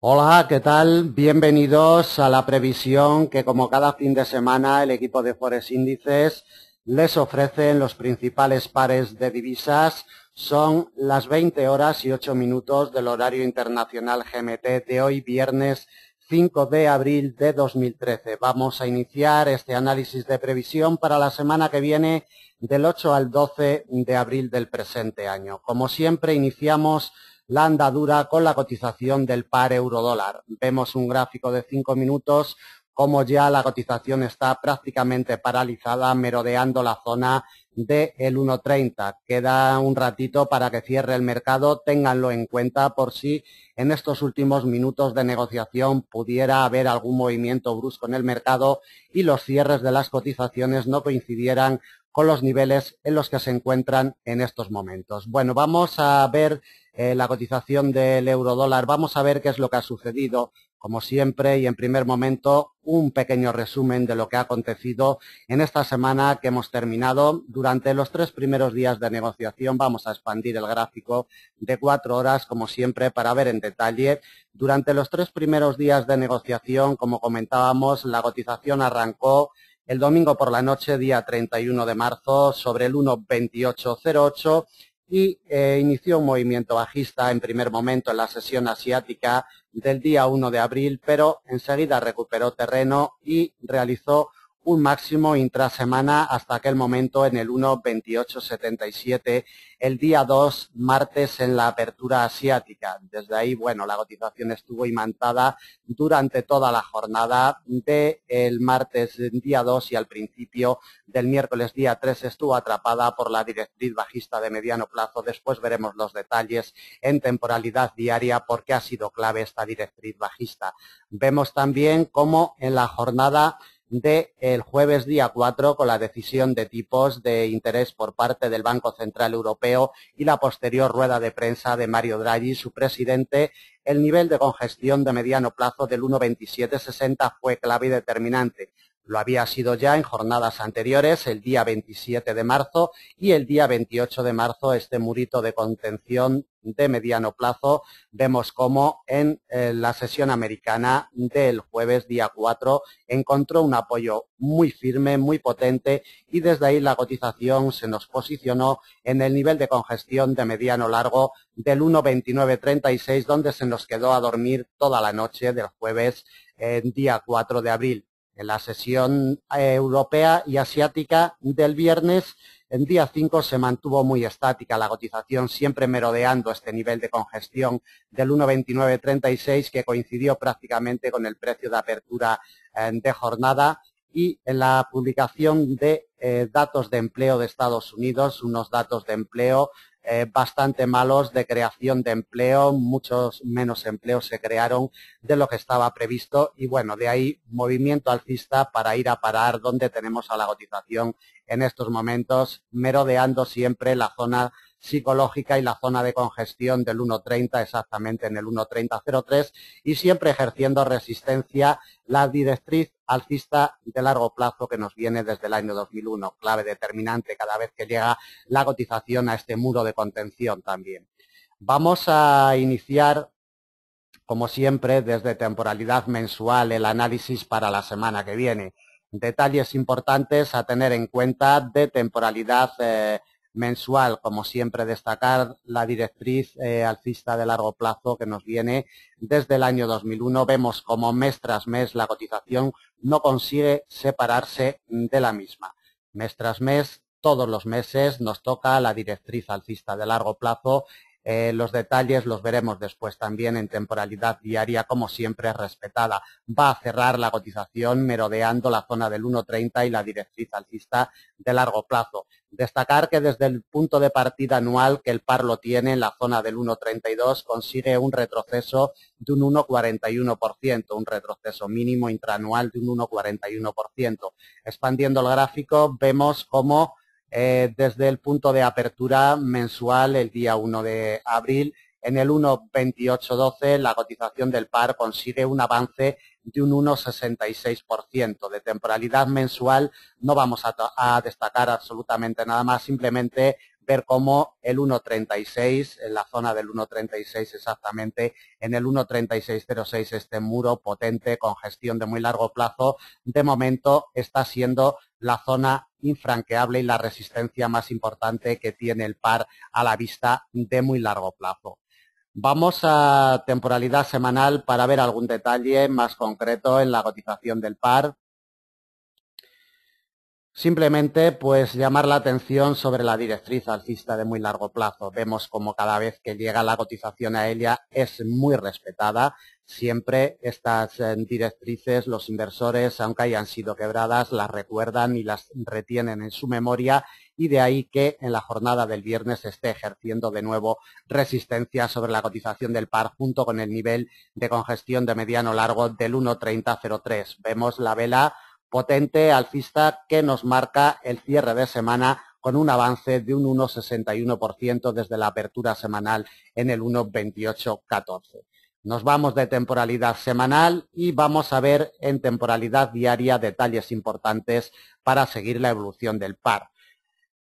Hola, ¿qué tal? Bienvenidos a la previsión que, como cada fin de semana, el equipo de Forex Índices les ofrece en los principales pares de divisas. Son las 20 horas y 8 minutos del horario internacional GMT de hoy, viernes 5 de abril de 2013. Vamos a iniciar este análisis de previsión para la semana que viene, del 8 al 12 de abril del presente año. Como siempre, iniciamos la andadura con la cotización del par euro-dólar. Vemos un gráfico de 5 minutos como ya la cotización está prácticamente paralizada, merodeando la zona del 1.30. Queda un ratito para que cierre el mercado, ténganlo en cuenta por si en estos últimos minutos de negociación pudiera haber algún movimiento brusco en el mercado y los cierres de las cotizaciones no coincidieran con los niveles en los que se encuentran en estos momentos. Bueno, vamos a ver la cotización del euro-dólar. Vamos a ver qué es lo que ha sucedido, como siempre, y en primer momento un pequeño resumen de lo que ha acontecido en esta semana que hemos terminado. Durante los 3 primeros días de negociación vamos a expandir el gráfico de 4 horas, como siempre, para ver en detalle. Durante los 3 primeros días de negociación, como comentábamos, la cotización arrancó el domingo por la noche, día 31 de marzo, sobre el 1.2808 y inició un movimiento bajista en primer momento en la sesión asiática del día 1 de abril, pero enseguida recuperó terreno y realizó un máximo intrasemana hasta aquel momento en el 1.2877 el día 2, martes, en la apertura asiática. Desde ahí, bueno, la cotización estuvo imantada durante toda la jornada del martes día 2 y al principio del miércoles día 3 estuvo atrapada por la directriz bajista de mediano plazo. Después veremos los detalles en temporalidad diaria porque ha sido clave esta directriz bajista. Vemos también cómo en la jornada del jueves día 4, con la decisión de tipos de interés por parte del Banco Central Europeo y la posterior rueda de prensa de Mario Draghi, su presidente, el nivel de congestión de mediano plazo del 1.2760 fue clave y determinante. Lo había sido ya en jornadas anteriores, el día 27 de marzo y el día 28 de marzo, este murito de contención de mediano plazo. Vemos cómo en la sesión americana del jueves día 4 encontró un apoyo muy firme, muy potente, y desde ahí la cotización se nos posicionó en el nivel de congestión de mediano largo del 1.2936, donde se nos quedó a dormir toda la noche del jueves día 4 de abril. En la sesión europea y asiática del viernes, en día 5 se mantuvo muy estática la cotización, siempre merodeando este nivel de congestión del 1.2936, que coincidió prácticamente con el precio de apertura de jornada. Y en la publicación de datos de empleo de Estados Unidos, unos datos de empleo bastante malos de creación de empleo, muchos menos empleos se crearon de lo que estaba previsto y bueno, de ahí movimiento alcista para ir a parar donde tenemos a la cotización en estos momentos, merodeando siempre la zona psicológica y la zona de congestión del 1.30, exactamente en el 1.3003, y siempre ejerciendo resistencia la directriz alcista de largo plazo que nos viene desde el año 2001, clave determinante cada vez que llega la cotización a este muro de contención también. Vamos a iniciar, como siempre, desde temporalidad mensual el análisis para la semana que viene. Detalles importantes a tener en cuenta de temporalidad mensual, como siempre, destacar la directriz alcista de largo plazo que nos viene desde el año 2001. Vemos como mes tras mes la cotización no consigue separarse de la misma. Mes tras mes, todos los meses nos toca la directriz alcista de largo plazo. Los detalles los veremos después también en temporalidad diaria, como siempre respetada. Va a cerrar la cotización merodeando la zona del 1.30 y la directriz alcista de largo plazo. Destacar que desde el punto de partida anual que el par lo tiene en la zona del 1.32 consigue un retroceso de un 1.41%, un retroceso mínimo intraanual de un 1.41%. Expandiendo el gráfico vemos cómo desde el punto de apertura mensual el día 1 de abril en el 1.2812 la cotización del par consigue un avance de un 1.66%. De temporalidad mensual no vamos a destacar absolutamente nada más, simplemente ver cómo el 1.36, en la zona del 1.36 exactamente, en el 1.3606, este muro potente con gestión de muy largo plazo, de momento está siendo la zona infranqueable y la resistencia más importante que tiene el par a la vista de muy largo plazo. Vamos a temporalidad semanal para ver algún detalle más concreto en la cotización del par. Simplemente, pues, llamar la atención sobre la directriz alcista de muy largo plazo. Vemos como cada vez que llega la cotización a ella es muy respetada. Siempre estas directrices, los inversores, aunque hayan sido quebradas, las recuerdan y las retienen en su memoria, y de ahí que en la jornada del viernes se esté ejerciendo de nuevo resistencia sobre la cotización del par junto con el nivel de congestión de mediano largo del 1.3003. Vemos la vela potente alcista que nos marca el cierre de semana con un avance de un 1,61% desde la apertura semanal en el 1,2814. Nos vamos de temporalidad semanal y vamos a ver en temporalidad diaria detalles importantes para seguir la evolución del par.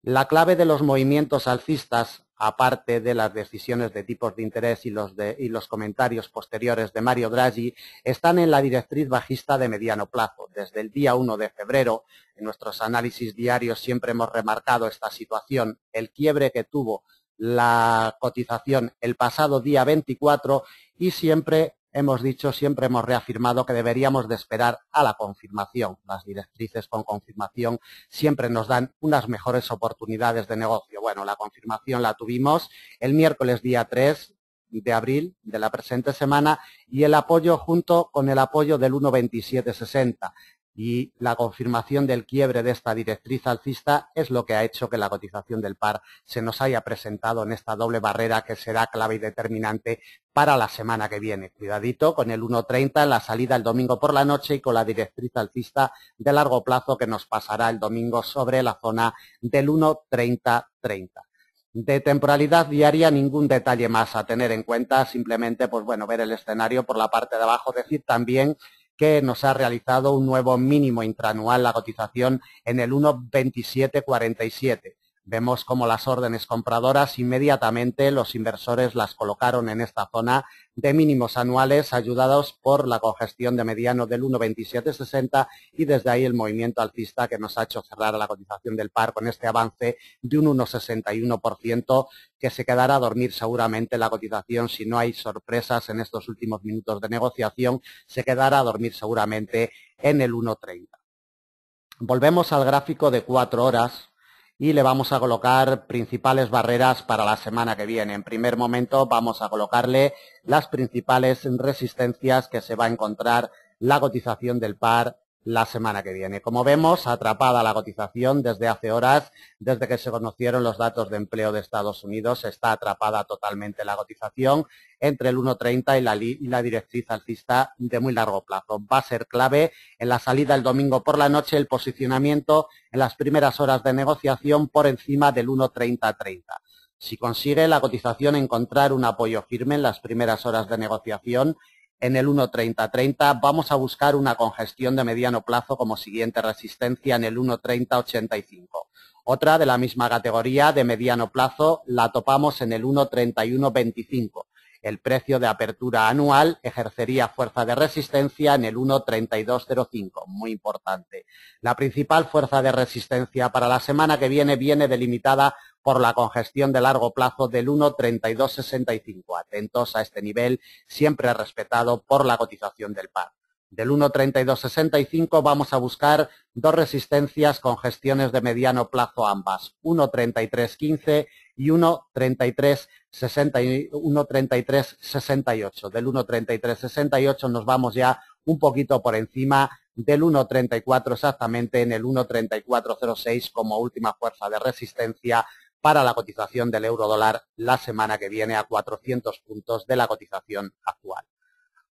La clave de los movimientos alcistas, aparte de las decisiones de tipos de interés y los comentarios posteriores de Mario Draghi, están en la directriz bajista de mediano plazo. Desde el día 1 de febrero, en nuestros análisis diarios siempre hemos remarcado esta situación, el quiebre que tuvo la cotización el pasado día 24, y siempre hemos dicho, siempre hemos reafirmado que deberíamos de esperar a la confirmación. Las directrices con confirmación siempre nos dan unas mejores oportunidades de negocio. Bueno, la confirmación la tuvimos el miércoles día 3 de abril de la presente semana, y el apoyo junto con el apoyo del 1.2760. Y la confirmación del quiebre de esta directriz alcista es lo que ha hecho que la cotización del par se nos haya presentado en esta doble barrera que será clave y determinante para la semana que viene. Cuidadito con el 1.30 en la salida el domingo por la noche y con la directriz alcista de largo plazo que nos pasará el domingo sobre la zona del 1.3030. De temporalidad diaria, ningún detalle más a tener en cuenta, simplemente, pues bueno, ver el escenario por la parte de abajo. Decir también que nos ha realizado un nuevo mínimo intraanual la cotización en el 1.2747. Vemos como las órdenes compradoras inmediatamente los inversores las colocaron en esta zona de mínimos anuales, ayudados por la congestión de mediano del 1.2760, y desde ahí el movimiento alcista que nos ha hecho cerrar la cotización del par con este avance de un 1,61%, que se quedará a dormir seguramente la cotización si no hay sorpresas en estos últimos minutos de negociación, se quedará a dormir seguramente en el 1,30. Volvemos al gráfico de 4 horas. Y le vamos a colocar principales barreras para la semana que viene. En primer momento vamos a colocarle las principales resistencias que se va a encontrar la cotización del par la semana que viene. Como vemos, atrapada la cotización desde hace horas, desde que se conocieron los datos de empleo de Estados Unidos, está atrapada totalmente la cotización entre el 1.30 y la directriz alcista de muy largo plazo. Va a ser clave en la salida el domingo por la noche el posicionamiento en las primeras horas de negociación por encima del 1.3030. Si consigue la cotización encontrar un apoyo firme en las primeras horas de negociación en el 1.3030, vamos a buscar una congestión de mediano plazo como siguiente resistencia en el 1.3085. Otra de la misma categoría de mediano plazo la topamos en el 1.3125. El precio de apertura anual ejercería fuerza de resistencia en el 1.3205, muy importante. La principal fuerza de resistencia para la semana que viene delimitada por la congestión de largo plazo del 1.3265. Atentos a este nivel, siempre respetado por la cotización del par. Del 1.3265 vamos a buscar dos resistencias con gestiones de mediano plazo ambas, 1.3315 y 1.3368. Del 1.3368 nos vamos ya un poquito por encima del 1.34 exactamente en el 1.3406 como última fuerza de resistencia para la cotización del euro dólar la semana que viene a 400 puntos de la cotización actual.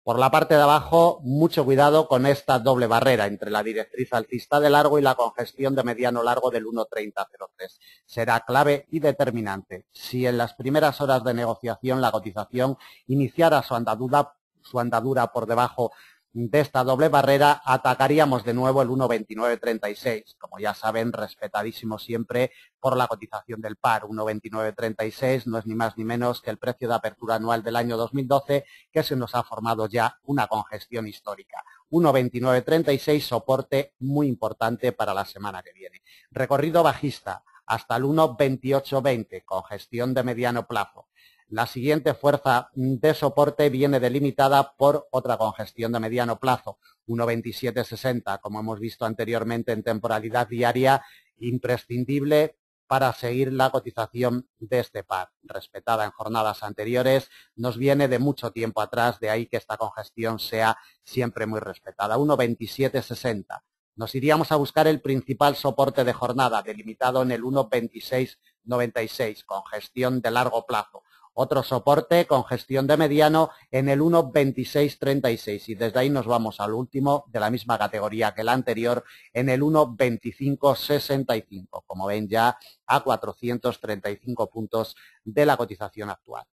Por la parte de abajo, mucho cuidado con esta doble barrera entre la directriz alcista de largo y la congestión de mediano largo del 1.3003. Será clave y determinante. Si en las primeras horas de negociación la cotización iniciara su andadura por debajo de esta doble barrera, atacaríamos de nuevo el 1,2936. Como ya saben, respetadísimo siempre por la cotización del par. 1,2936 no es ni más ni menos que el precio de apertura anual del año 2012, que se nos ha formado ya una congestión histórica. 1,2936, soporte muy importante para la semana que viene. Recorrido bajista hasta el 1,2820, congestión de mediano plazo. La siguiente fuerza de soporte viene delimitada por otra congestión de mediano plazo, 1,2760, como hemos visto anteriormente en temporalidad diaria, imprescindible para seguir la cotización de este par. Respetada en jornadas anteriores, nos viene de mucho tiempo atrás, de ahí que esta congestión sea siempre muy respetada. 1,2760. Nos iríamos a buscar el principal soporte de jornada, delimitado en el 1,2696, congestión de largo plazo. Otro soporte, congestión de mediano, en el 1,2636 y desde ahí nos vamos al último de la misma categoría que el anterior, en el 1,2565, como ven ya a 435 puntos de la cotización actual.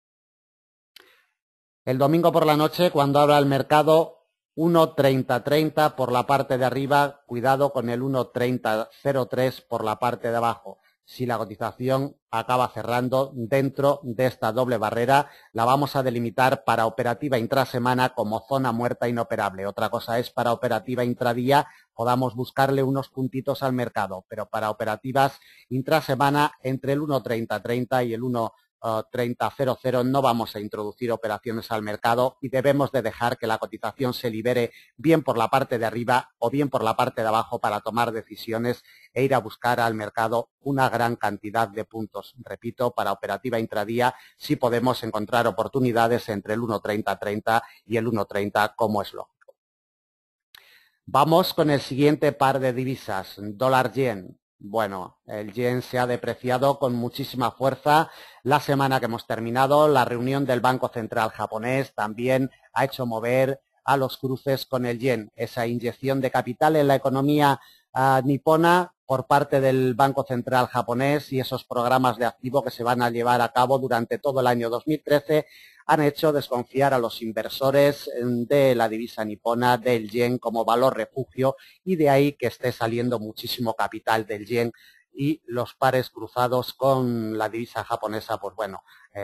El domingo por la noche, cuando abra el mercado, 1,3030 por la parte de arriba, cuidado con el 1,3003 por la parte de abajo. Si la cotización acaba cerrando dentro de esta doble barrera, la vamos a delimitar para operativa intrasemana como zona muerta inoperable. Otra cosa es para operativa intradía, podamos buscarle unos puntitos al mercado, pero para operativas intrasemana entre el 1,3030 y el 1,3000 no vamos a introducir operaciones al mercado y debemos de dejar que la cotización se libere bien por la parte de arriba o bien por la parte de abajo para tomar decisiones e ir a buscar al mercado una gran cantidad de puntos. Repito, para operativa intradía sí podemos encontrar oportunidades entre el 1,3030 y el 1,30 como es lógico. Vamos con el siguiente par de divisas, dólar-yen. Bueno, el yen se ha depreciado con muchísima fuerza la semana que hemos terminado. La reunión del Banco Central japonés también ha hecho mover a los cruces con el yen. Esa inyección de capital en la economía nipona por parte del Banco Central japonés y esos programas de activo que se van a llevar a cabo durante todo el año 2013 han hecho desconfiar a los inversores de la divisa nipona, del yen como valor refugio y de ahí que esté saliendo muchísimo capital del yen y los pares cruzados con la divisa japonesa, pues bueno,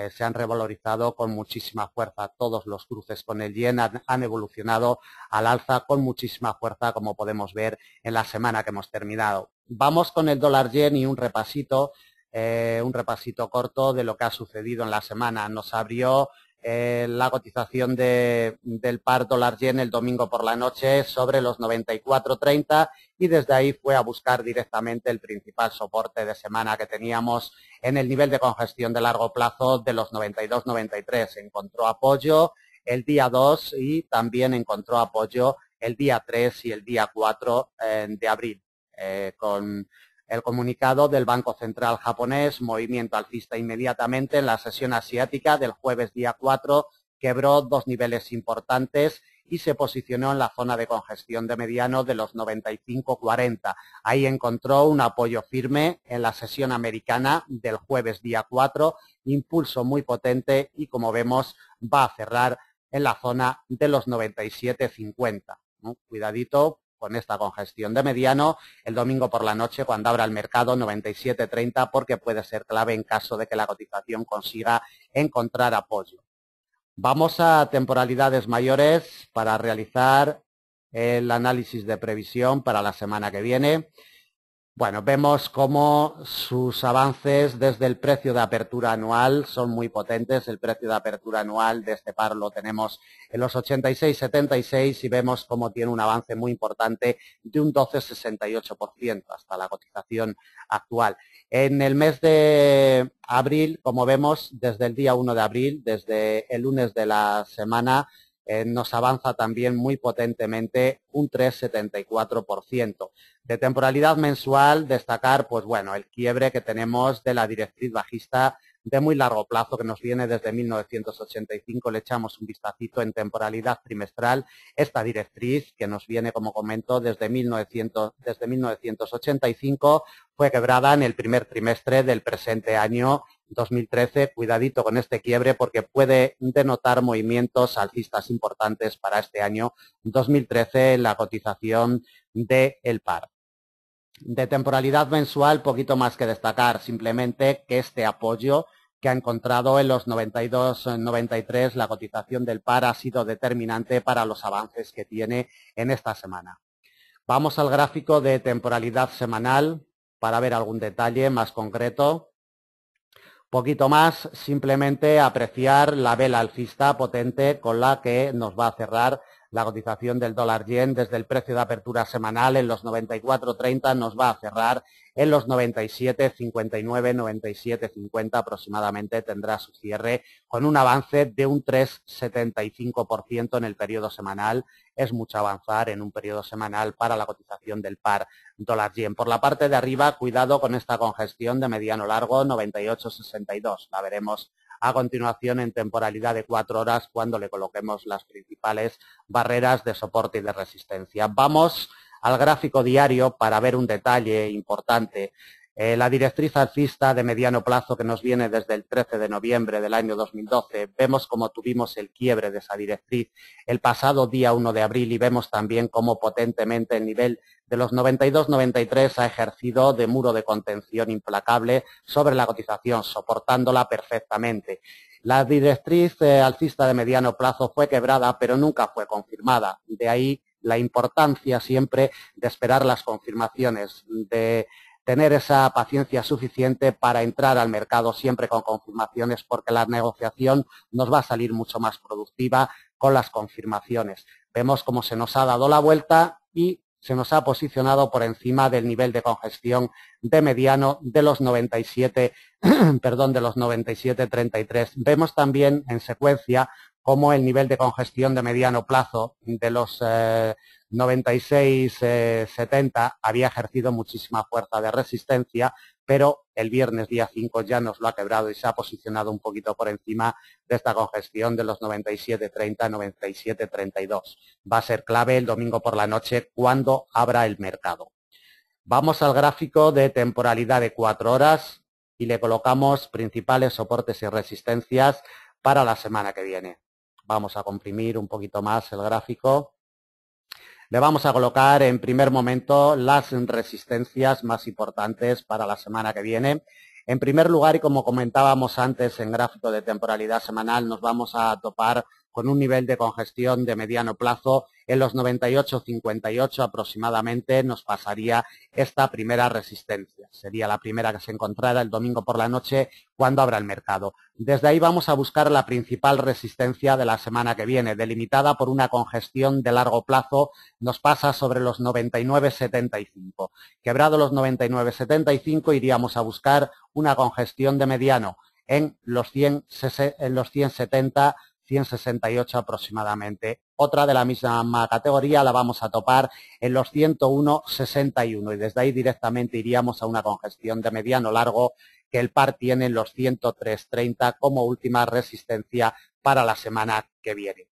se han revalorizado con muchísima fuerza. Todos los cruces con el yen han evolucionado al alza con muchísima fuerza, como podemos ver en la semana que hemos terminado. Vamos con el dólar yen y un repasito corto de lo que ha sucedido en la semana. Nos abrió la cotización del par dólar yen el domingo por la noche sobre los 94.30 y desde ahí fue a buscar directamente el principal soporte de semana que teníamos en el nivel de congestión de largo plazo de los 92.93. Encontró apoyo el día 2 y también encontró apoyo el día 3 y el día 4 de abril. Con el comunicado del Banco Central japonés, movimiento alcista inmediatamente en la sesión asiática del jueves día 4, quebró dos niveles importantes y se posicionó en la zona de congestión de mediano de los 95.40. Ahí encontró un apoyo firme en la sesión americana del jueves día 4, impulso muy potente y como vemos va a cerrar en la zona de los 97.50. Cuidadito con esta congestión de mediano el domingo por la noche cuando abra el mercado 97.30 porque puede ser clave en caso de que la cotización consiga encontrar apoyo. Vamos a temporalidades mayores para realizar el análisis de previsión para la semana que viene. Bueno, vemos cómo sus avances desde el precio de apertura anual son muy potentes. El precio de apertura anual de este par lo tenemos en los 86,76 y vemos cómo tiene un avance muy importante de un 12,68% hasta la cotización actual. En el mes de abril, como vemos, desde el día 1 de abril, desde el lunes de la semana, nos avanza también muy potentemente un 3,74%. De temporalidad mensual, destacar, pues bueno, el quiebre que tenemos de la directriz bajista de muy largo plazo que nos viene desde 1985. Le echamos un vistacito en temporalidad trimestral. Esta directriz que nos viene, como comento, desde 1985 fue quebrada en el primer trimestre del presente año 2013. Cuidadito con este quiebre porque puede denotar movimientos alcistas importantes para este año 2013 en la cotización del par. De temporalidad mensual, poquito más que destacar, simplemente que este apoyo que ha encontrado en los 92-93, la cotización del par ha sido determinante para los avances que tiene en esta semana. Vamos al gráfico de temporalidad semanal para ver algún detalle más concreto. Poquito más, simplemente apreciar la vela alcista potente con la que nos va a cerrar la cotización del dólar yen desde el precio de apertura semanal en los 94.30 nos va a cerrar en los 97.59, 97.50 aproximadamente tendrá su cierre con un avance de un 3,75% en el periodo semanal. Es mucho avanzar en un periodo semanal para la cotización del par dólar yen. Por la parte de arriba, cuidado con esta congestión de mediano largo 98.62. La veremos a continuación en temporalidad de 4 horas cuando le coloquemos las principales barreras de soporte y de resistencia. Vamos al gráfico diario para ver un detalle importante. La directriz alcista de mediano plazo que nos viene desde el 13 de noviembre del año 2012, vemos cómo tuvimos el quiebre de esa directriz el pasado día 1 de abril y vemos también cómo potentemente el nivel de los 92-93 ha ejercido de muro de contención implacable sobre la cotización, soportándola perfectamente. La directriz alcista de mediano plazo fue quebrada, pero nunca fue confirmada. De ahí la importancia siempre de esperar las confirmaciones, de tener esa paciencia suficiente para entrar al mercado siempre con confirmaciones, porque la negociación nos va a salir mucho más productiva con las confirmaciones. Vemos cómo se nos ha dado la vuelta y se nos ha posicionado por encima del nivel de congestión de mediano de los 97, de los 97.33. Vemos también en secuencia cómo el nivel de congestión de mediano plazo de los 96.70 había ejercido muchísima fuerza de resistencia, pero el viernes día 5 ya nos lo ha quebrado y se ha posicionado un poquito por encima de esta congestión de los 97.30, 97.32. Va a ser clave el domingo por la noche cuando abra el mercado. Vamos al gráfico de temporalidad de 4 horas y le colocamos principales soportes y resistencias para la semana que viene. Vamos a comprimir un poquito más el gráfico. Le vamos a colocar en primer momento las resistencias más importantes para la semana que viene. En primer lugar, y como comentábamos antes en gráfico de temporalidad semanal, nos vamos a topar con un nivel de congestión de mediano plazo en los 98.58 aproximadamente nos pasaría esta primera resistencia. Sería la primera que se encontrara el domingo por la noche cuando abra el mercado. Desde ahí vamos a buscar la principal resistencia de la semana que viene, delimitada por una congestión de largo plazo, nos pasa sobre los 99.75. Quebrado los 99.75 iríamos a buscar una congestión de mediano en los 100.70, 168 aproximadamente. Otra de la misma categoría la vamos a topar en los 101.61 y desde ahí directamente iríamos a una congestión de mediano largo que el par tiene en los 103.30 como última resistencia para la semana que viene.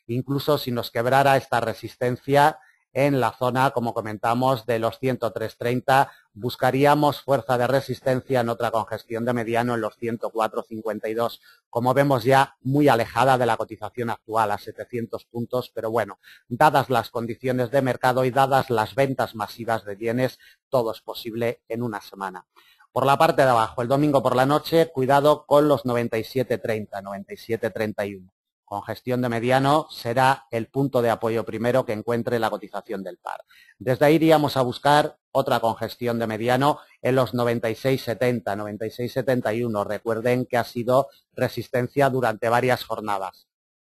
Incluso si nos quebrara esta resistencia en la zona, como comentamos, de los 103.30, buscaríamos fuerza de resistencia en otra congestión de mediano en los 104.52, como vemos ya muy alejada de la cotización actual a 700 puntos, pero bueno, dadas las condiciones de mercado y dadas las ventas masivas de yenes, todo es posible en una semana. Por la parte de abajo, el domingo por la noche, cuidado con los 97.30, 97.31. Congestión de mediano será el punto de apoyo primero que encuentre la cotización del par. Desde ahí iríamos a buscar otra congestión de mediano en los 96.70, 96.71. Recuerden que ha sido resistencia durante varias jornadas.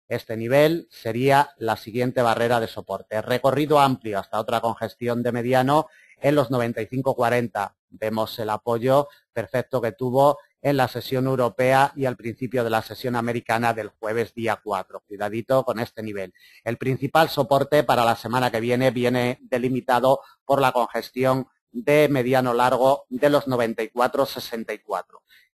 Este nivel sería la siguiente barrera de soporte. Recorrido amplio hasta otra congestión de mediano en los 95.40. Vemos el apoyo perfecto que tuvo en la sesión europea y al principio de la sesión americana del jueves día 4. Cuidadito con este nivel. El principal soporte para la semana que viene delimitado por la congestión de mediano largo de los 94.64.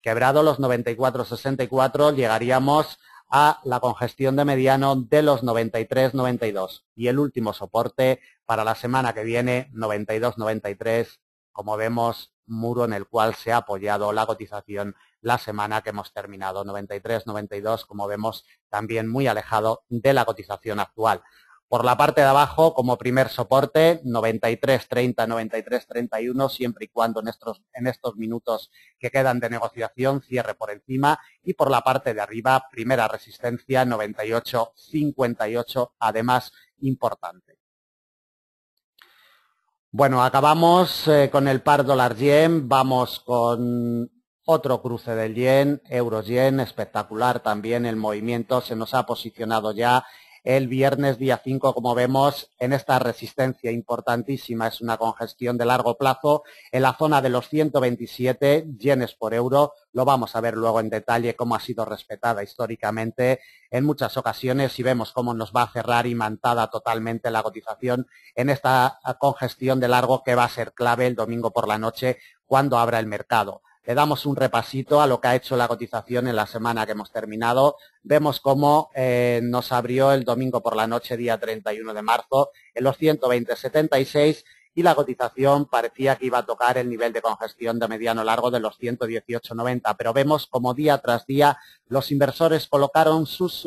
Quebrado los 94,64 llegaríamos a la congestión de mediano de los 93,92 y el último soporte para la semana que viene 92,93, como vemos, muro en el cual se ha apoyado la cotización la semana que hemos terminado. 93,92, como vemos, también muy alejado de la cotización actual. Por la parte de abajo, como primer soporte, 93.30, 93.31, siempre y cuando en estos minutos que quedan de negociación cierre por encima. Y por la parte de arriba, primera resistencia, 98.58, además importante. Bueno, acabamos con el par dólar-yen, vamos con otro cruce del yen, euro-yen, espectacular también el movimiento, se nos ha posicionado ya el viernes día 5, como vemos, en esta resistencia importantísima, es una congestión de largo plazo en la zona de los 127 yenes por euro. Lo vamos a ver luego en detalle cómo ha sido respetada históricamente en muchas ocasiones y vemos cómo nos va a cerrar imantada totalmente la cotización en esta congestión de largo que va a ser clave el domingo por la noche cuando abra el mercado. Le damos un repasito a lo que ha hecho la cotización en la semana que hemos terminado. Vemos cómo nos abrió el domingo por la noche, día 31 de marzo, en los 120,76 y la cotización parecía que iba a tocar el nivel de congestión de mediano largo de los 118,90. Pero vemos como día tras día los inversores colocaron sus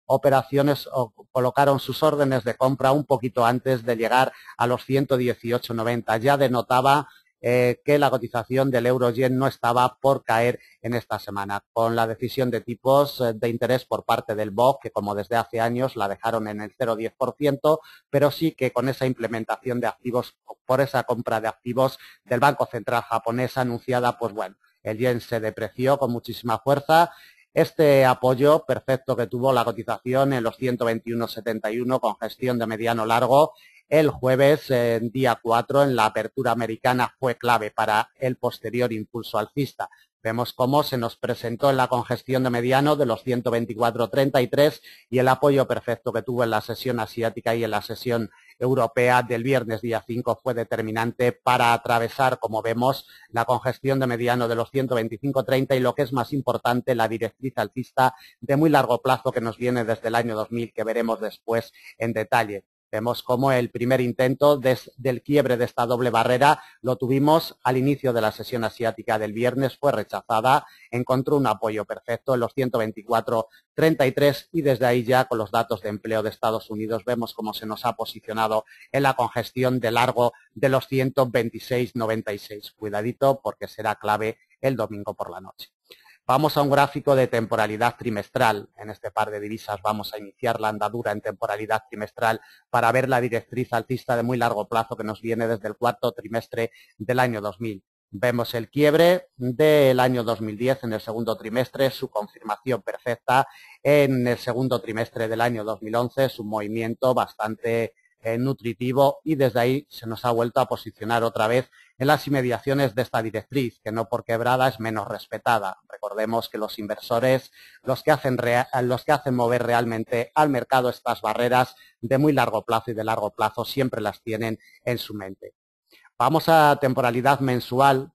operaciones o colocaron sus órdenes de compra un poquito antes de llegar a los 118,90. Ya denotaba que la cotización del euro-yen no estaba por caer en esta semana, con la decisión de tipos de interés por parte del BOC, que como desde hace años la dejaron en el 0,10%, pero sí que con esa implementación de activos, por esa compra de activos del Banco Central japonés anunciada, pues bueno, el yen se depreció con muchísima fuerza. Este apoyo perfecto que tuvo la cotización en los 121,71 con gestión de mediano largo el jueves, día 4, en la apertura americana fue clave para el posterior impulso alcista. Vemos cómo se nos presentó en la congestión de mediano de los 124,33 y el apoyo perfecto que tuvo en la sesión asiática y en la sesión europea del viernes día 5 fue determinante para atravesar, como vemos, la congestión de mediano de los 125,30 y lo que es más importante, la directriz alcista de muy largo plazo que nos viene desde el año 2000, que veremos después en detalle. Vemos cómo el primer intento del quiebre de esta doble barrera lo tuvimos al inicio de la sesión asiática del viernes, fue rechazada, encontró un apoyo perfecto en los 124,33 y desde ahí ya con los datos de empleo de Estados Unidos vemos cómo se nos ha posicionado en la congestión de largo de los 126,96. Cuidadito porque será clave el domingo por la noche. Vamos a un gráfico de temporalidad trimestral. En este par de divisas vamos a iniciar la andadura en temporalidad trimestral para ver la directriz alcista de muy largo plazo que nos viene desde el cuarto trimestre del año 2000. Vemos el quiebre del año 2010 en el segundo trimestre, su confirmación perfecta en el segundo trimestre del año 2011, su movimiento bastante nutritivo y desde ahí se nos ha vuelto a posicionar otra vez en las inmediaciones de esta directriz, que no por quebrada es menos respetada. Recordemos que los inversores, los que hacen mover realmente al mercado estas barreras de muy largo plazo y de largo plazo siempre las tienen en su mente. Vamos a temporalidad mensual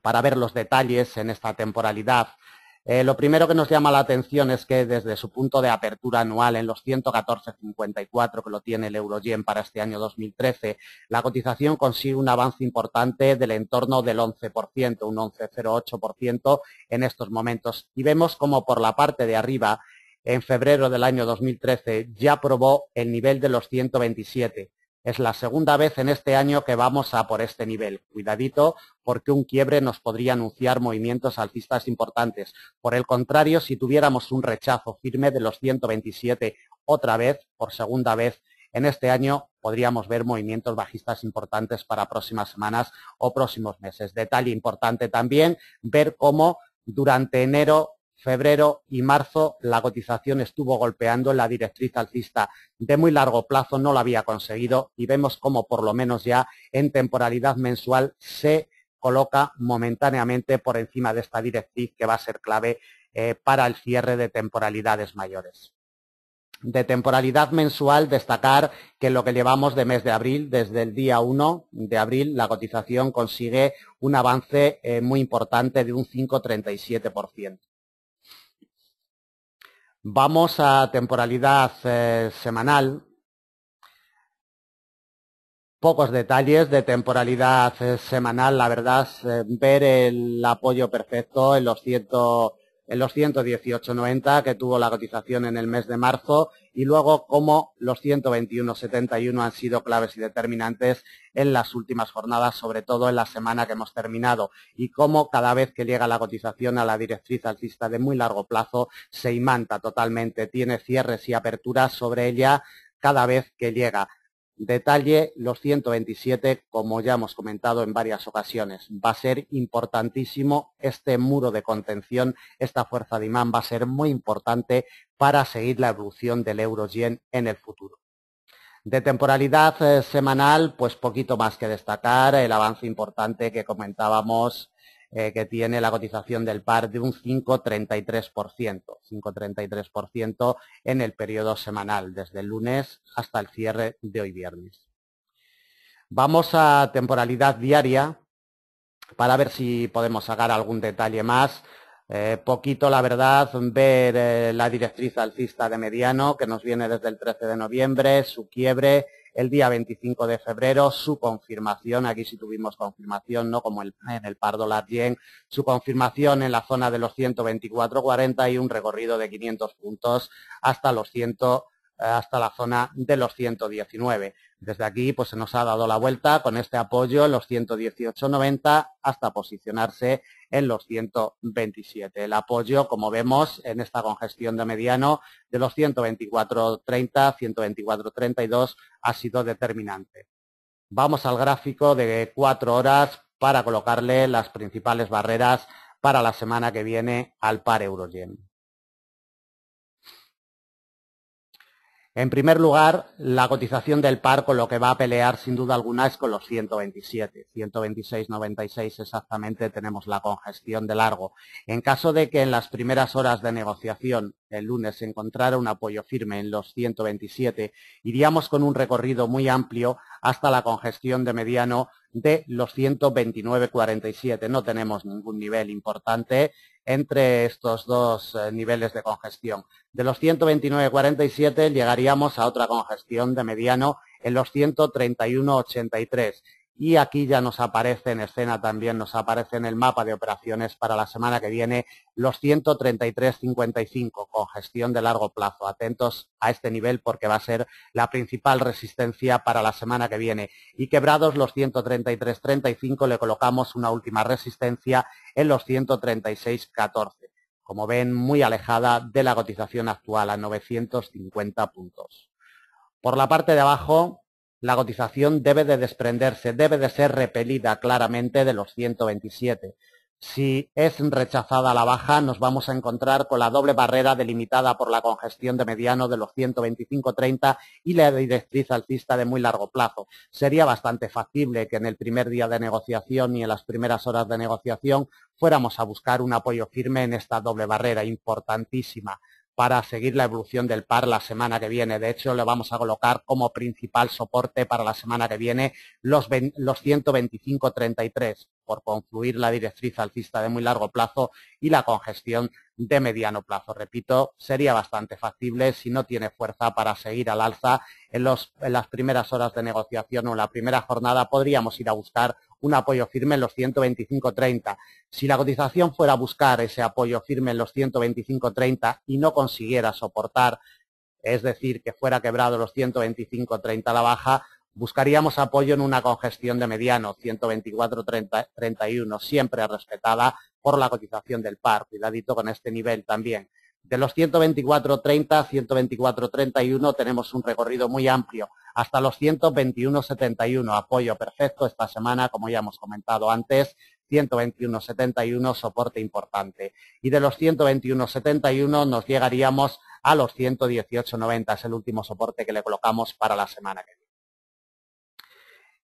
para ver los detalles en esta temporalidad. Lo primero que nos llama la atención es que desde su punto de apertura anual en los 114,54 que lo tiene el euro-yen para este año 2013, la cotización consigue un avance importante del entorno del 11%, un 11,08% en estos momentos. Y vemos como por la parte de arriba, en febrero del año 2013, ya probó el nivel de los 127. Es la segunda vez en este año que vamos a por este nivel. Cuidadito, porque un quiebre nos podría anunciar movimientos alcistas importantes. Por el contrario, si tuviéramos un rechazo firme de los 127 otra vez, por segunda vez en este año, podríamos ver movimientos bajistas importantes para próximas semanas o próximos meses. Detalle importante también, ver cómo durante enero, febrero y marzo la cotización estuvo golpeando en la directriz alcista de muy largo plazo, no lo había conseguido y vemos cómo por lo menos ya en temporalidad mensual se coloca momentáneamente por encima de esta directriz que va a ser clave para el cierre de temporalidades mayores. De temporalidad mensual, destacar que en lo que llevamos de mes de abril, desde el día 1 de abril, la cotización consigue un avance muy importante de un 5,37%. Vamos a temporalidad semanal. Pocos detalles de temporalidad semanal, la verdad, ver el apoyo perfecto en los 118,90 que tuvo la cotización en el mes de marzo y luego cómo los 121,71 han sido claves y determinantes en las últimas jornadas, sobre todo en la semana que hemos terminado, y cómo cada vez que llega la cotización a la directriz alcista de muy largo plazo se imanta totalmente, tiene cierres y aperturas sobre ella cada vez que llega. Detalle, los 127, como ya hemos comentado en varias ocasiones, va a ser importantísimo este muro de contención, esta fuerza de imán va a ser muy importante para seguir la evolución del euro-yen en el futuro. De temporalidad semanal, pues poquito más que destacar, el avance importante que comentábamos que tiene la cotización del par de un 5,33% en el periodo semanal, desde el lunes hasta el cierre de hoy viernes. Vamos a temporalidad diaria para ver si podemos sacar algún detalle más. Poquito, la verdad, ver la directriz alcista de mediano que nos viene desde el 13 de noviembre, su quiebre el día 25 de febrero, su confirmación, aquí sí tuvimos confirmación, no como en el par dólar yen, su confirmación en la zona de los 124,40 y un recorrido de 500 puntos hasta la zona de los 119. Desde aquí pues se nos ha dado la vuelta con este apoyo en los 118,90 hasta posicionarse en los 127. El apoyo, como vemos en esta congestión de mediano de los 124,30, 124,32 ha sido determinante. Vamos al gráfico de 4 horas para colocarle las principales barreras para la semana que viene al par euro-yen. En primer lugar, la cotización del par con lo que va a pelear sin duda alguna es con los 127, 126,96 exactamente tenemos la congestión de largo. En caso de que en las primeras horas de negociación el lunes se encontrara un apoyo firme en los 127, iríamos con un recorrido muy amplio hasta la congestión de mediano de los 129,47. No tenemos ningún nivel importante entre estos dos niveles de congestión. De los 129,47 llegaríamos a otra congestión de mediano en los 131,83. Y aquí ya nos aparece en escena también, nos aparece en el mapa de operaciones para la semana que viene los 133,55, congestión de largo plazo. Atentos a este nivel porque va a ser la principal resistencia para la semana que viene. Y quebrados los 133,35 le colocamos una última resistencia en los 136,14. Como ven, muy alejada de la cotización actual a 950 puntos. Por la parte de abajo, la cotización debe de desprenderse, debe de ser repelida claramente de los 127. Si es rechazada a la baja, nos vamos a encontrar con la doble barrera delimitada por la congestión de mediano de los 125,30 y la directriz alcista de muy largo plazo. Sería bastante factible que en el primer día de negociación y en las primeras horas de negociación fuéramos a buscar un apoyo firme en esta doble barrera importantísima para seguir la evolución del par la semana que viene. De hecho, le vamos a colocar como principal soporte para la semana que viene los 125,33 por confluir la directriz alcista de muy largo plazo y la congestión de mediano plazo. Repito, sería bastante factible si no tiene fuerza para seguir al alza en las primeras horas de negociación o en la primera jornada podríamos ir a buscar un apoyo firme en los 125,30. Si la cotización fuera a buscar ese apoyo firme en los 125,30 y no consiguiera soportar, es decir, que fuera quebrado los 125,30 a la baja, buscaríamos apoyo en una congestión de mediano, 124,31, siempre respetada por la cotización del par. Cuidadito con este nivel también. De los 124,30 a 124,31 tenemos un recorrido muy amplio hasta los 121,71. Apoyo perfecto esta semana, como ya hemos comentado antes, 121,71, soporte importante. Y de los 121,71 nos llegaríamos a los 118,90. Es el último soporte que le colocamos para la semana que viene.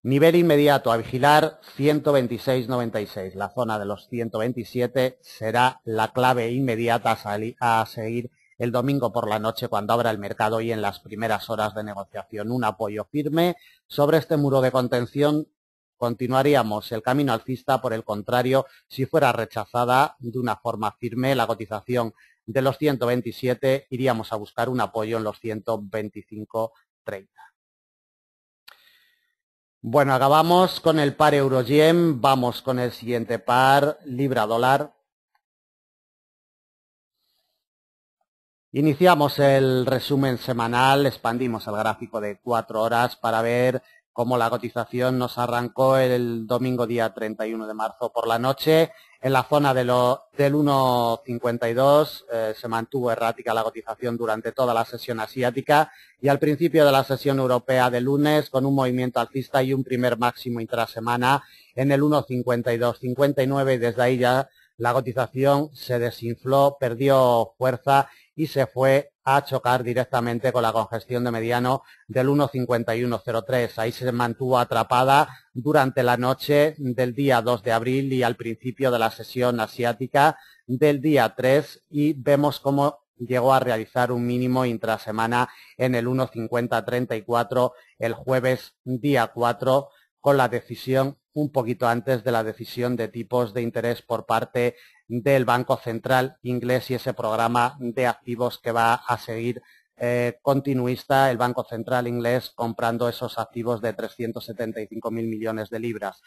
Nivel inmediato a vigilar, 126,96. La zona de los 127 será la clave inmediata a seguir el domingo por la noche cuando abra el mercado y en las primeras horas de negociación. Un apoyo firme sobre este muro de contención. Continuaríamos el camino alcista. Por el contrario, si fuera rechazada de una forma firme la cotización de los 127, iríamos a buscar un apoyo en los 125,30. Bueno, acabamos con el par euro-yen, vamos con el siguiente par, libra-dólar. Iniciamos el resumen semanal, expandimos el gráfico de 4 horas para ver cómo la cotización nos arrancó el domingo día 31 de marzo por la noche. En la zona del 1,52 se mantuvo errática la cotización durante toda la sesión asiática y al principio de la sesión europea de lunes con un movimiento alcista y un primer máximo intrasemana en el 1,52,59 y desde ahí ya la cotización se desinfló, perdió fuerza y se fue a chocar directamente con la congestión de mediano del 1,5103. Ahí se mantuvo atrapada durante la noche del día 2 de abril y al principio de la sesión asiática del día 3 y vemos cómo llegó a realizar un mínimo intrasemana en el 1,5034 el jueves día 4 con la decisión un poquito antes de la decisión de tipos de interés por parte del Banco Central inglés y ese programa de activos que va a seguir continuista el Banco Central inglés comprando esos activos de 375.000 millones de libras.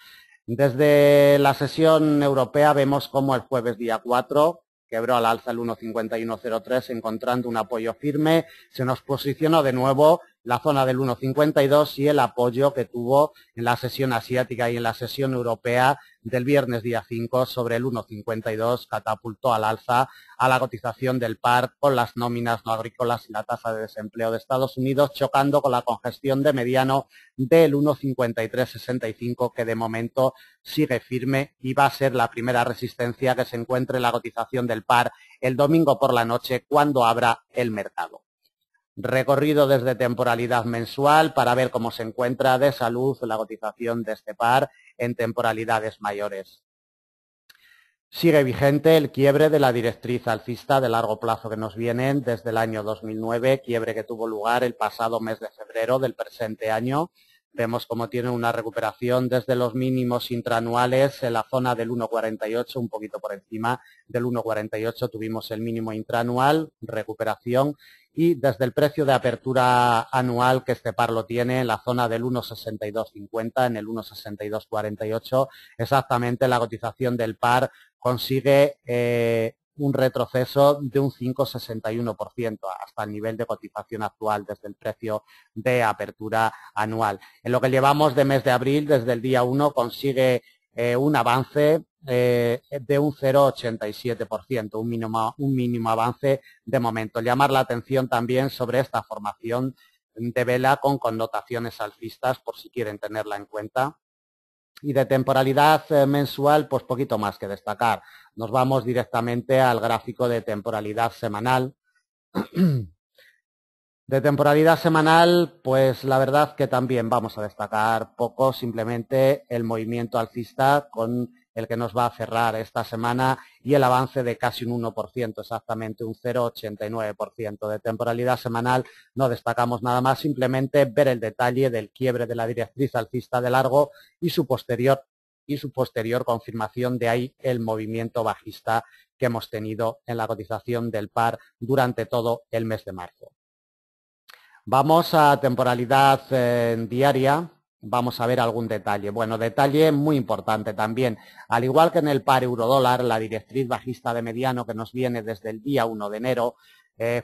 Desde la sesión europea vemos como el jueves día 4 quebró al alza el 1,5103 encontrando un apoyo firme, se nos posicionó de nuevo la zona del 1,52 y el apoyo que tuvo en la sesión asiática y en la sesión europea del viernes día 5 sobre el 1,52 catapultó al alza a la cotización del par con las nóminas no agrícolas y la tasa de desempleo de Estados Unidos chocando con la congestión de mediano del 1,5365 que de momento sigue firme y va a ser la primera resistencia que se encuentre en la cotización del par el domingo por la noche cuando abra el mercado. Recorrido desde temporalidad mensual para ver cómo se encuentra de salud la cotización de este par en temporalidades mayores. Sigue vigente el quiebre de la directriz alcista de largo plazo que nos viene desde el año 2009, quiebre que tuvo lugar el pasado mes de febrero del presente año. Vemos cómo tiene una recuperación desde los mínimos intraanuales en la zona del 1,48, un poquito por encima del 1,48 tuvimos el mínimo intraanual, recuperación, y desde el precio de apertura anual que este par lo tiene en la zona del 1,6250, en el 1,6248, exactamente la cotización del par consigue un retroceso de un 5,61% hasta el nivel de cotización actual desde el precio de apertura anual. En lo que llevamos de mes de abril, desde el día 1, consigue un avance de un 0,87%, un mínimo avance de momento. Llamar la atención también sobre esta formación de vela con connotaciones alcistas, por si quieren tenerla en cuenta. Y de temporalidad mensual, pues poquito más que destacar. Nos vamos directamente al gráfico de temporalidad semanal. De temporalidad semanal, pues la verdad que también vamos a destacar poco, simplemente el movimiento alcista con el que nos va a cerrar esta semana y el avance de casi un 1%, exactamente un 0,89%. De temporalidad semanal no destacamos nada más, simplemente ver el detalle del quiebre de la directriz alcista de largo y su posterior confirmación, de ahí el movimiento bajista que hemos tenido en la cotización del par durante todo el mes de marzo. Vamos a temporalidad diaria, vamos a ver algún detalle. Bueno, detalle muy importante también. Al igual que en el par euro-dólar, la directriz bajista de mediano que nos viene desde el día 1 de enero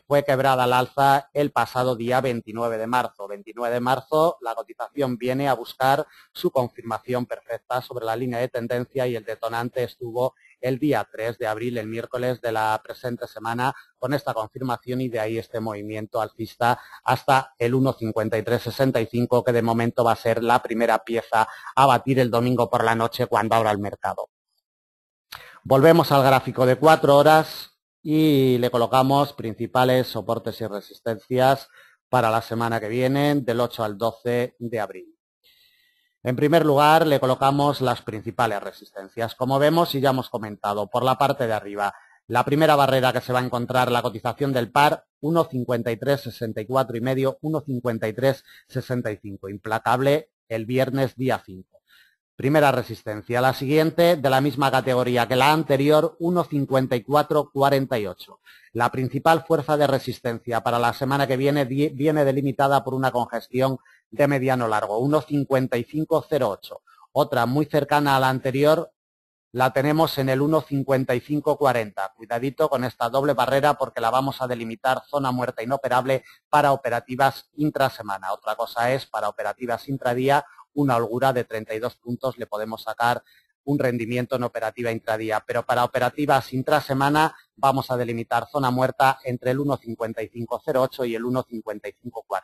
fue quebrada al alza el pasado día 29 de marzo. 29 de marzo la cotización viene a buscar su confirmación perfecta sobre la línea de tendencia y el detonante estuvo el día 3 de abril, el miércoles de la presente semana, con esta confirmación y de ahí este movimiento alcista hasta el 1,5365 que de momento va a ser la primera pieza a batir el domingo por la noche cuando abra el mercado. Volvemos al gráfico de 4 horas y le colocamos principales soportes y resistencias para la semana que viene del 8 al 12 de abril. En primer lugar, le colocamos las principales resistencias. Como vemos y ya hemos comentado, por la parte de arriba, La primera barrera que se va a encontrar la cotización del par, 1,5364 y medio, 1,5365. Implacable el viernes día 5. Primera resistencia. La siguiente, de la misma categoría que la anterior, 1,5448. La principal fuerza de resistencia para la semana que viene delimitada por una congestión de mediano largo, 1,5508. Otra muy cercana a la anterior la tenemos en el 1,5540. Cuidadito con esta doble barrera porque la vamos a delimitar zona muerta inoperable para operativas intrasemana. Otra cosa es para operativas intradía, una holgura de 32 puntos le podemos sacar un rendimiento en operativa intradía, pero para operativas intrasemana vamos a delimitar zona muerta entre el 1,5508 y el 1,5540.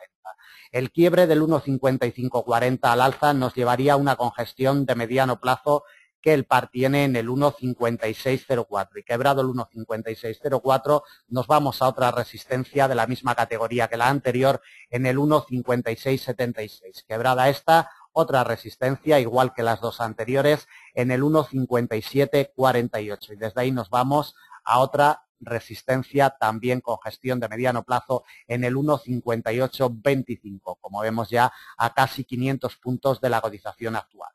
El quiebre del 1,5540 al alza nos llevaría a una congestión de mediano plazo que el par tiene en el 1,5604 y quebrado el 1,5604 nos vamos a otra resistencia de la misma categoría que la anterior en el 1,5676. Quebrada esta, otra resistencia igual que las dos anteriores en el 1,5748 y desde ahí nos vamos a otra resistencia también con gestión de mediano plazo en el 1,5825, como vemos ya a casi 500 puntos de la cotización actual.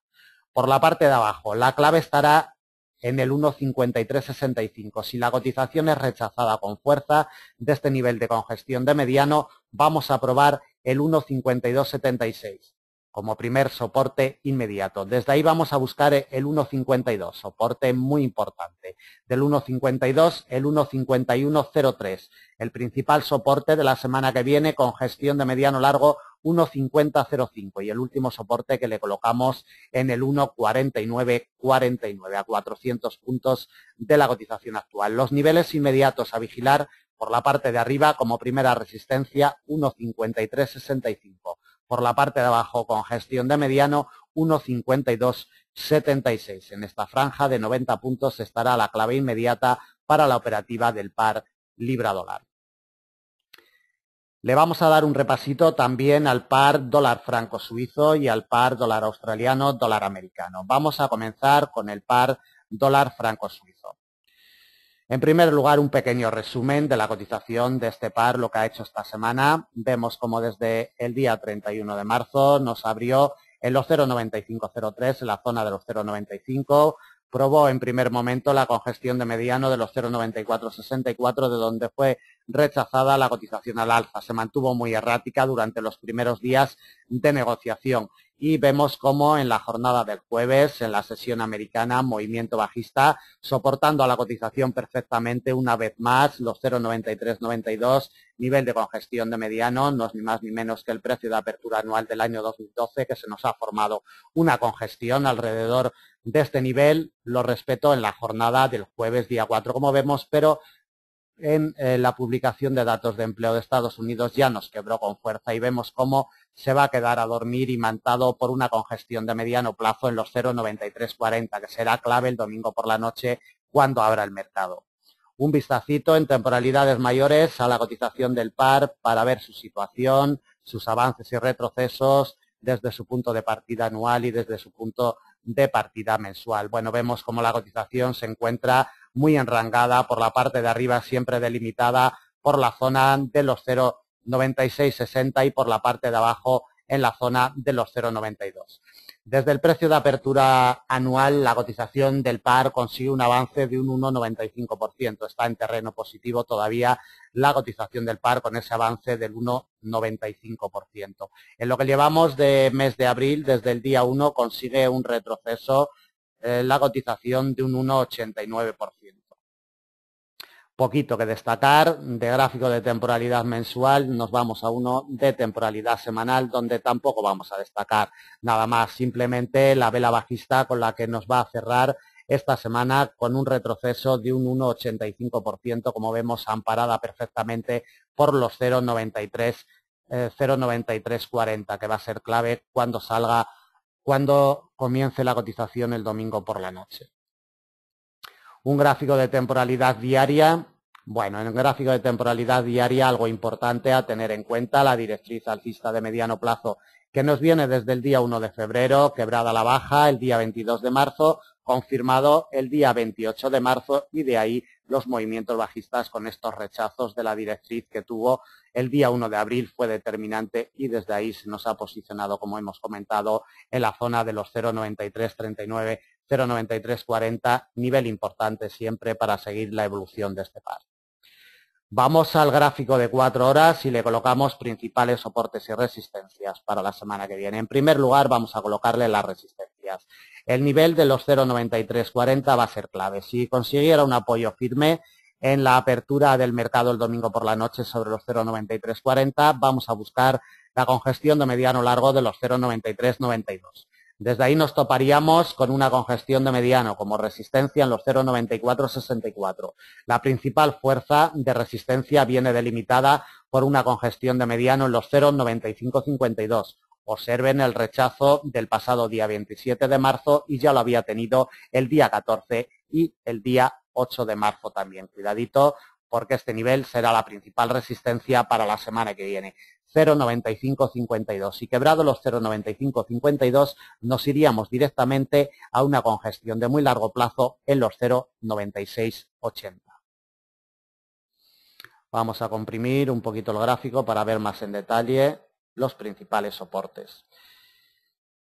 Por la parte de abajo, la clave estará en el 1,5365. Si la cotización es rechazada con fuerza de este nivel de congestión de mediano, vamos a probar el 1,5276 como primer soporte inmediato. Desde ahí vamos a buscar el 1,52, soporte muy importante. Del 1,52, el 1,5103. El principal soporte de la semana que viene con gestión de mediano largo, 1,5005 y el último soporte que le colocamos en el 1,4949 a 400 puntos de la cotización actual. Los niveles inmediatos a vigilar por la parte de arriba como primera resistencia 1,5365. Por la parte de abajo con gestión de mediano 1,5276. En esta franja de 90 puntos estará la clave inmediata para la operativa del par libra-dólar. Le vamos a dar un repasito también al par dólar franco suizo y al par dólar australiano, dólar americano. Vamos a comenzar con el par dólar franco suizo. En primer lugar, un pequeño resumen de la cotización de este par, lo que ha hecho esta semana. Vemos como desde el día 31 de marzo nos abrió en los 0,9503, en la zona de los 0,95. Probó en primer momento la congestión de mediano de los 0,9464, de donde fue rechazada la cotización al alza. Se mantuvo muy errática durante los primeros días de negociación. Y vemos cómo en la jornada del jueves, en la sesión americana, movimiento bajista, soportando a la cotización perfectamente una vez más los 0,9392, nivel de congestión de mediano, no es ni más ni menos que el precio de apertura anual del año 2012, que se nos ha formado una congestión alrededor de este nivel. Lo respeto en la jornada del jueves día 4, como vemos, pero en la publicación de datos de empleo de Estados Unidos ya nos quebró con fuerza y vemos cómo se va a quedar a dormir imantado por una congestión de mediano plazo en los 0,9340, que será clave el domingo por la noche cuando abra el mercado. Un vistacito en temporalidades mayores a la cotización del par para ver su situación, sus avances y retrocesos desde su punto de partida anual y desde su punto de partida mensual. Bueno, vemos cómo la cotización se encuentra muy enrangada por la parte de arriba, siempre delimitada por la zona de los 0,9660 y por la parte de abajo en la zona de los 0,92. Desde el precio de apertura anual, la cotización del par consigue un avance de un 1,95%. Está en terreno positivo todavía la cotización del par con ese avance del 1,95%. En lo que llevamos de mes de abril, desde el día 1, consigue un retroceso la cotización de un 1,89%. Poquito que destacar. De gráfico de temporalidad mensual nos vamos a uno de temporalidad semanal, donde tampoco vamos a destacar nada más, simplemente la vela bajista con la que nos va a cerrar esta semana con un retroceso de un 1,85%, como vemos amparada perfectamente por los 0,9340, que va a ser clave cuando comience la cotización el domingo por la noche. Un gráfico de temporalidad diaria. Bueno, en el gráfico de temporalidad diaria algo importante a tener en cuenta, la directriz alcista de mediano plazo que nos viene desde el día 1 de febrero, quebrada a la baja, el día 22 de marzo, confirmado el día 28 de marzo y de ahí los movimientos bajistas con estos rechazos de la directriz que tuvo el día 1 de abril fue determinante y desde ahí se nos ha posicionado, como hemos comentado, en la zona de los 0,9339, 0,9340, nivel importante siempre para seguir la evolución de este par. Vamos al gráfico de 4 horas y le colocamos principales soportes y resistencias para la semana que viene. En primer lugar, vamos a colocarle las resistencias. El nivel de los 0,9340 va a ser clave. Si consiguiera un apoyo firme en la apertura del mercado el domingo por la noche sobre los 0,9340, vamos a buscar la congestión de mediano largo de los 0,9392. Desde ahí nos toparíamos con una congestión de mediano como resistencia en los 0,9464. La principal fuerza de resistencia viene delimitada por una congestión de mediano en los 0,9552. Observen el rechazo del pasado día 27 de marzo y ya lo había tenido el día 14 y el día 8 de marzo también. Cuidadito porque este nivel será la principal resistencia para la semana que viene. 0,9552 y quebrado los 0,9552 nos iríamos directamente a una congestión de muy largo plazo en los 0,9680. Vamos a comprimir un poquito el gráfico para ver más en detalle los principales soportes.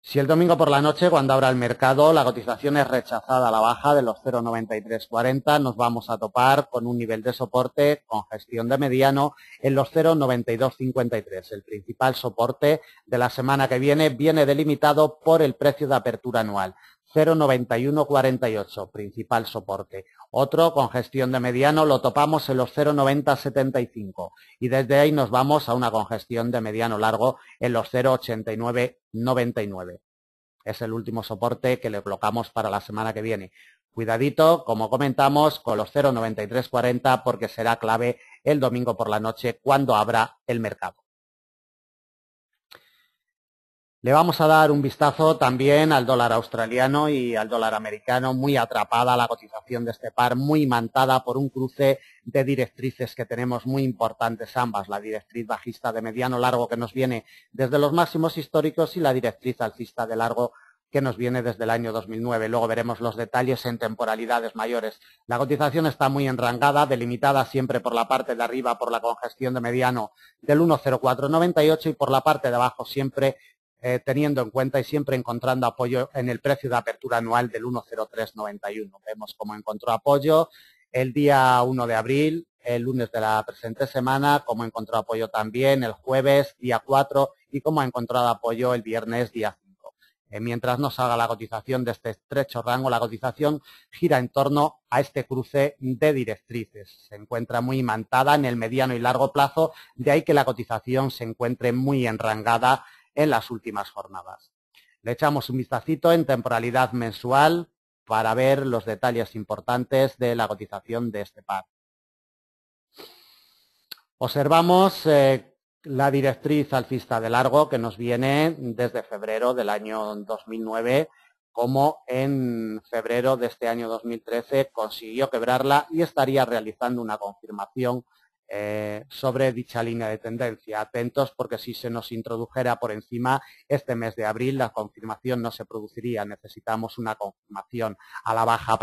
Si el domingo por la noche, cuando abra el mercado, la cotización es rechazada a la baja de los 0,9340, nos vamos a topar con un nivel de soporte con gestión de mediano en los 0,9253. El principal soporte de la semana que viene delimitado por el precio de apertura anual. 0,9148, principal soporte. Otro con gestión de mediano lo topamos en los 0,9075 y desde ahí nos vamos a una congestión de mediano largo en los 0,8999. Es el último soporte que le colocamos para la semana que viene. Cuidadito, como comentamos, con los 0,9340 porque será clave el domingo por la noche cuando abra el mercado. Le vamos a dar un vistazo también al dólar australiano y al dólar americano, muy atrapada la cotización de este par, muy imantada por un cruce de directrices que tenemos muy importantes ambas, la directriz bajista de mediano largo que nos viene desde los máximos históricos y la directriz alcista de largo que nos viene desde el año 2009. Luego veremos los detalles en temporalidades mayores. La cotización está muy enrangada, delimitada siempre por la parte de arriba por la congestión de mediano del 1,0498 y por la parte de abajo siempre teniendo en cuenta y siempre encontrando apoyo en el precio de apertura anual del 1,0391. Vemos cómo encontró apoyo el día 1 de abril, el lunes de la presente semana, cómo encontró apoyo también el jueves, día 4, y cómo ha encontrado apoyo el viernes, día 5. Mientras no salga la cotización de este estrecho rango, la cotización gira en torno a este cruce de directrices. Se encuentra muy imantada en el mediano y largo plazo, de ahí que la cotización se encuentre muy enrangada en las últimas jornadas. Le echamos un vistacito en temporalidad mensual para ver los detalles importantes de la cotización de este par. Observamos la directriz alcista de largo que nos viene desde febrero del año 2009, como en febrero de este año 2013 consiguió quebrarla y estaría realizando una confirmación sobre dicha línea de tendencia. Atentos porque si se nos introdujera por encima este mes de abril la confirmación no se produciría. Necesitamos una confirmación a la baja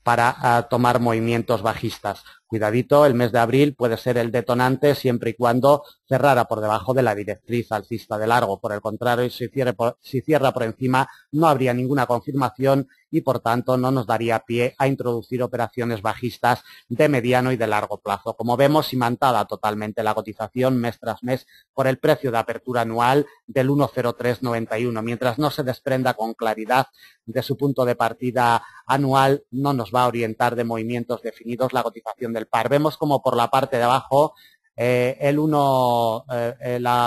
para tomar movimientos bajistas. Cuidadito, el mes de abril puede ser el detonante siempre y cuando cerrara por debajo de la directriz alcista de largo. Por el contrario, si cierra por encima no habría ninguna confirmación y por tanto no nos daría pie a introducir operaciones bajistas de mediano y de largo plazo. Como vemos, imantada totalmente la cotización mes tras mes por el precio de apertura anual del 1,0391. Mientras no se desprenda con claridad de su punto de partida anual, no nos va a orientar de movimientos definidos la cotización del par. Vemos como por la parte de abajo la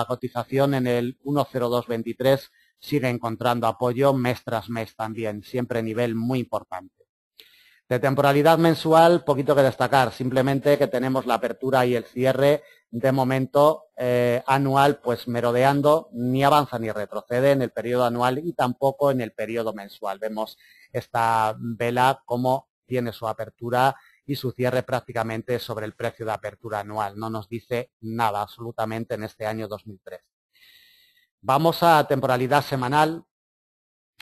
cotización en el 1,0223 sigue encontrando apoyo mes tras mes también, siempre nivel muy importante. De temporalidad mensual, poquito que destacar, simplemente que tenemos la apertura y el cierre de momento anual pues merodeando, ni avanza ni retrocede en el periodo anual y tampoco en el periodo mensual. Vemos esta vela como tiene su apertura y su cierre prácticamente sobre el precio de apertura anual. No nos dice nada absolutamente en este año 2013. Vamos a temporalidad semanal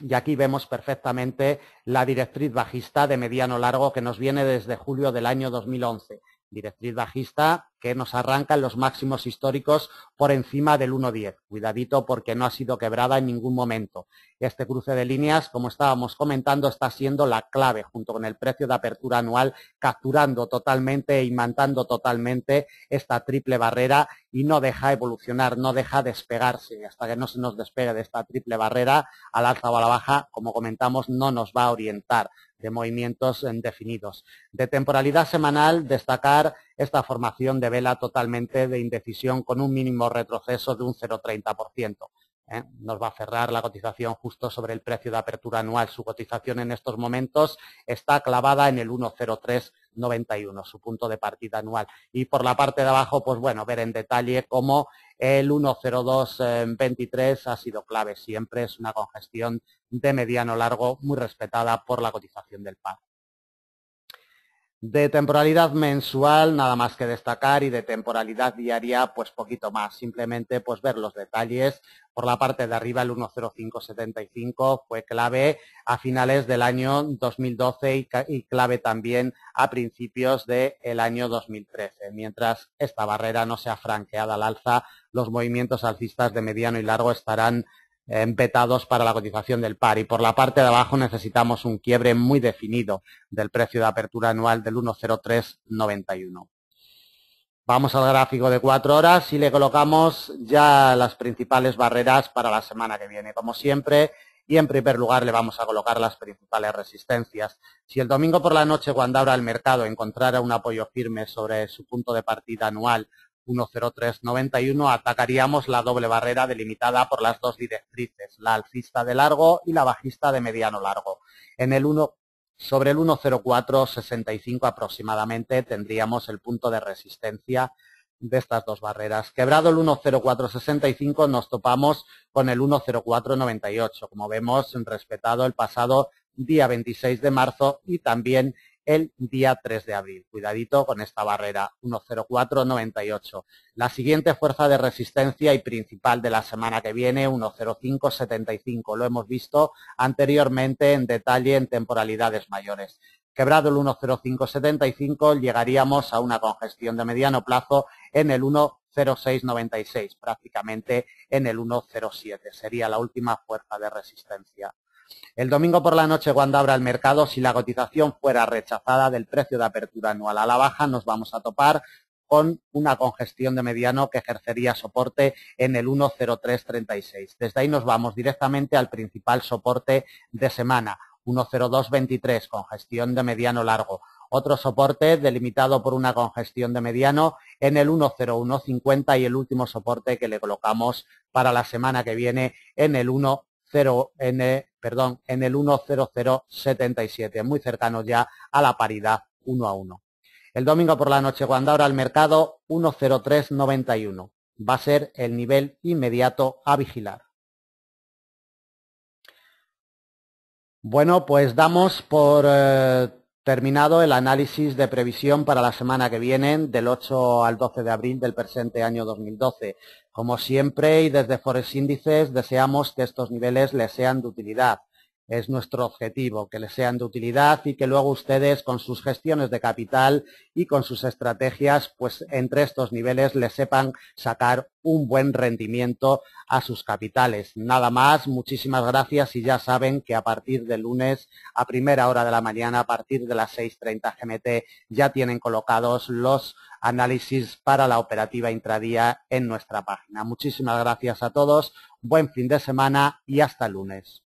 Y aquí vemos perfectamente la directriz bajista de mediano largo que nos viene desde julio del año 2011. Directriz bajista que nos arranca en los máximos históricos por encima del 1,10. Cuidadito porque no ha sido quebrada en ningún momento. Este cruce de líneas, como estábamos comentando, está siendo la clave junto con el precio de apertura anual, capturando totalmente e imantando totalmente esta triple barrera y no deja evolucionar, no deja despegarse. Hasta que no se nos despegue de esta triple barrera, al alza o a la baja, como comentamos, no nos va a orientar de movimientos definidos. De temporalidad semanal, destacar esta formación de vela totalmente de indecisión con un mínimo retroceso de un 0,30%. Nos va a cerrar la cotización justo sobre el precio de apertura anual. Su cotización en estos momentos está clavada en el 1,0391, su punto de partida anual. Y por la parte de abajo, pues bueno, ver en detalle cómo el 1,0223 ha sido clave. Siempre es una congestión de mediano largo muy respetada por la cotización del par. De temporalidad mensual, nada más que destacar, y de temporalidad diaria, pues poquito más. Simplemente pues ver los detalles. Por la parte de arriba, el 1,0575 fue clave a finales del año 2012 y clave también a principios del año 2013. Mientras esta barrera no sea franqueada al alza, los movimientos alcistas de mediano y largo estarán vetados para la cotización del par, y por la parte de abajo necesitamos un quiebre muy definido del precio de apertura anual del 1,0391. Vamos al gráfico de 4 horas y le colocamos ya las principales barreras para la semana que viene, como siempre, y en primer lugar le vamos a colocar las principales resistencias. Si el domingo por la noche, cuando abra el mercado, encontrara un apoyo firme sobre su punto de partida anual 1,0391, atacaríamos la doble barrera delimitada por las dos directrices, la alcista de largo y la bajista de mediano largo. Sobre el 1,0465 aproximadamente tendríamos el punto de resistencia de estas dos barreras. Quebrado el 1,0465 nos topamos con el 1,0498, como vemos, respetado el pasado día 26 de marzo y también el día 3 de abril. Cuidadito con esta barrera, 1,0498. La siguiente fuerza de resistencia y principal de la semana que viene, 1,0575. Lo hemos visto anteriormente en detalle en temporalidades mayores. Quebrado el 1,0575, llegaríamos a una congestión de mediano plazo en el 1,0696, prácticamente en el 1,07. Sería la última fuerza de resistencia. El domingo por la noche, cuando abra el mercado, si la cotización fuera rechazada del precio de apertura anual a la baja, nos vamos a topar con una congestión de mediano que ejercería soporte en el 1,0336. Desde ahí nos vamos directamente al principal soporte de semana, 1,0223, congestión de mediano largo. Otro soporte delimitado por una congestión de mediano en el 1,0150 y el último soporte que le colocamos para la semana que viene en el 1,0077, muy cercano ya a la paridad 1 a 1. El domingo por la noche, cuando abra el mercado, 1,0391. Va a ser el nivel inmediato a vigilar. Bueno, pues damos por terminado el análisis de previsión para la semana que viene, del 8 al 12 de abril del presente año 2012. Como siempre y desde Forex Índices deseamos que estos niveles les sean de utilidad. Es nuestro objetivo, que les sean de utilidad y que luego ustedes con sus gestiones de capital y con sus estrategias, pues entre estos niveles les sepan sacar un buen rendimiento a sus capitales. Nada más, muchísimas gracias y ya saben que a partir del lunes a primera hora de la mañana, a partir de las 6:30 GMT, ya tienen colocados los análisis para la operativa intradía en nuestra página. Muchísimas gracias a todos, buen fin de semana y hasta el lunes.